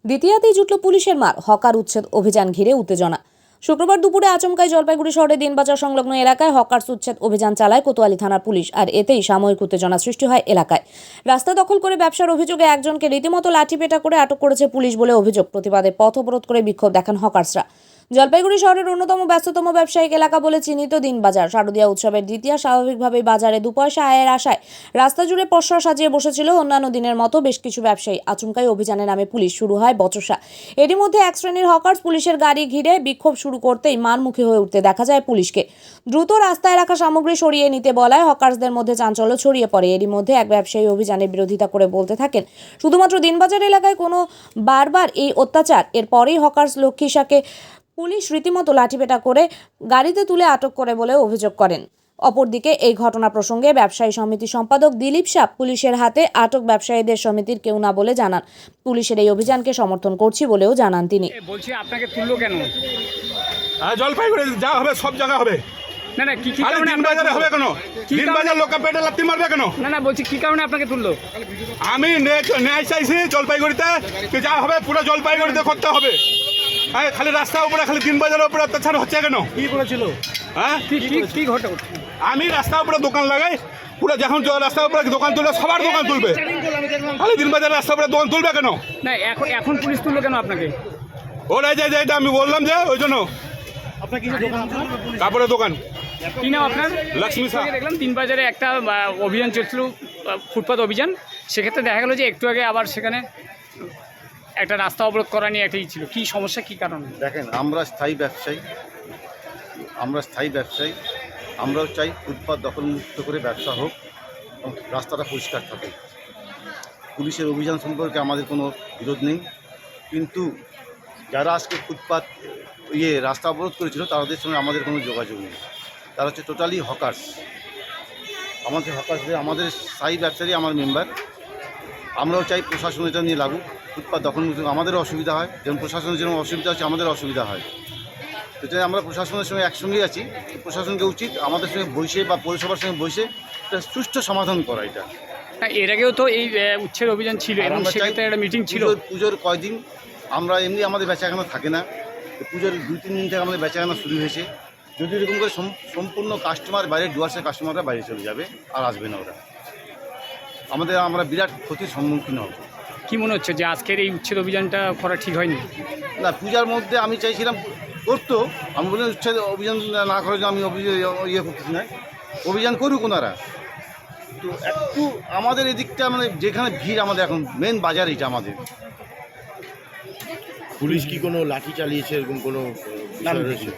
দ্বিতীয়াতেই জুটল পুলিশের মার, হকার উচ্ছেদ অভিযান ঘিরে উত্তেজনা। শুক্রবার দুপুরে আচমকাই জলপাইগুড়ি শহরের দিনবাজার সংলগ্ন এলাকায় হকার্স উচ্ছেদ অভিযান চালায় কোতোয়ালি থানার পুলিশ, আর এতেই সাময়িক উত্তেজনা সৃষ্টি হয় এলাকায়। রাস্তা দখল করে ব্যবসার অভিযোগে একজনকে রীতিমতো লাঠিপেটা করে আটক করেছে পুলিশ বলে অভিযোগ। প্রতিবাদে পথ অবরোধ করে বিক্ষোভ দেখান হকার্সরা। জলপাইগুড়ি শহরের অন্যতম ব্যস্ততম ব্যবসায়িক এলাকা বলে চিহ্নিত দিনবাজার। শারদীয়া উৎসবের দ্বিতীয়া স্বাভাবিকভাবেই বাজারে দুপয়সা আয়ের আশায় রাস্তা জুড়ে পসরা সাজিয়ে বসেছিল অন্যান্য দিনের মতো বেশ কিছু ব্যবসায়ী। আচমকাই অভিযানের নামে পুলিশ, শুরু হয় বচসা। এরই মধ্যে এক শ্রেণীর হকার্স পুলিশের গাড়ি ঘিরে বিক্ষোভ শুরু করতেই মারমুখী হয়ে উঠতে দেখা যায় পুলিশকে। দ্রুত রাস্তায় রাখা সামগ্রী সরিয়ে নিতে বলায় হকার্সদের মধ্যে চাঞ্চল্য ছড়িয়ে পড়ে। এরই মধ্যে এক ব্যবসায়ী অভিযানের বিরোধিতা করে বলতে থাকেন, শুধুমাত্র দিনবাজার এলাকায় কোনো বারবার এই অত্যাচার। এরপরেই হকার্স লক্ষ্মীসাকে পুলিশ রীতিমতো লাঠিপেটা করে গাড়িতে তুলে আটক করে বলে অভিযোগ করেন। অপরদিকে এই ঘটনা প্রসঙ্গে ব্যবসায়ী সমিতি সম্পাদক দিলীপ সাপ পুলিশের হাতে আটক ব্যবসায়ীদের সমিতির কেউ না বলে জানান। পুলিশের এই অভিযানকে সমর্থন করছি বলেও জানান তিনি। বলছি আপনাকে তুললো কেন? জলপাইগুড়ি যা হবে সব জায়গা হবে। না না কি খালি কারণে দিনবাজারে হবে কেন? দিনবাজার লোক পেটে লাথি মারবে কেন? না বলছি কি কারণে আপনাকে তুললো? আমি ন্যায় চাইছি জলপাইগুড়িতে, যা হবে পুরো জলপাইগুড়িতে করতে হবে। হ্যাঁ, খালি রাস্তার উপরে, খালি দিনবাজারের উপরে অত্যাচার হচ্ছে কেন? কি করেছিল? হ্যাঁ, কি ঘটে? আমি রাস্তার উপরে দোকান লাগাই, পুরো যখন রাস্তার উপরে দোকান তুলবে সবার দোকান তুলবে, খালি দিনবাজার রাস্তার উপরে দোকান তুলবে কেন? না এখন পুলিশ তুললো কেন আপনাকে? ওরাই যে এটা আমি বললাম যে ওই জন্য। আপনার কি দোকান? কাপড়ের দোকান। কি নাম আপনার? লক্ষ্মী সাহা। দেখলাম দিনবাজারে একটা অভিযান চলছিল, ফুটপাত অভিযান। সেক্ষেত্রে দেখা গেল যে একটু আগে আবার সেখানে একটা রাস্তা অবরোধ করা নিয়ে একটাই ছিল। কি সমস্যা, কি কারণে? দেখেন, আমরা স্থায়ী ব্যবসায়ী, আমরাও চাই ফুটপাত দখলমুক্ত করে ব্যবসা হোক এবং রাস্তাটা পরিষ্কার থাকে। পুলিশের অভিযান সম্পর্কে আমাদের কোনো বিরোধ নেই, কিন্তু যারা আজকে ফুটপাত রাস্তা অবরোধ করেছিল তাদের সঙ্গে আমাদের কোনো যোগাযোগ নেই। তারা হচ্ছে টোটালি হকার্স। আমাদের স্থায়ী ব্যবসায়ী আমার মেম্বার। আমরাও চাই প্রশাসন এটা নিয়ে লাগুক। ফুটপাত দখলমুক্ত আমাদেরও অসুবিধা হয়, যেমন প্রশাসনের যেমন অসুবিধা হচ্ছে আমাদের অসুবিধা হয়। সেটাই আমরা প্রশাসনের সঙ্গে একসঙ্গেই আছি। প্রশাসনকে উচিত আমাদের সঙ্গে বসে বা পৌরসভার সঙ্গে বসে একটা সুষ্ঠু সমাধান করা। এটা এর আগেও তো এই উচ্ছেদ অভিযান ছিল এবং সেক্ষেত্রে একটা মিটিং ছিল। পুজোর কয়দিন আমরা এমনি আমাদের বেচাকেনা থাকে না, পুজোর 2-3 দিন থেকে আমাদের বেচাকেনা শুরু হয়েছে। যদি এরকম করে সম্পূর্ণ কাস্টমার বাইরে, ডুয়ার্সের কাস্টমাররা বাইরে চলে যাবে আর আসবে না ওরা, আমরা বিরাট ক্ষতির সম্মুখীন হব। কি মনে হচ্ছে যে আজকের এই উচ্ছেদ অভিযানটা করা ঠিক হয়নি? না, পূজার মধ্যে আমি চাইছিলাম করতো, আমি বললাম উচ্ছেদ অভিযান না করে আমি করতেছি না, অভিযান করুক ওনারা। তো একটু আমাদের এদিকটা মানে যেখানে ভিড়, আমাদের এখন মেন বাজার এটা আমাদের। পুলিশ কি কোনো লাঠি চালিয়েছে এরকম কোনো না, বিষয় রয়েছে?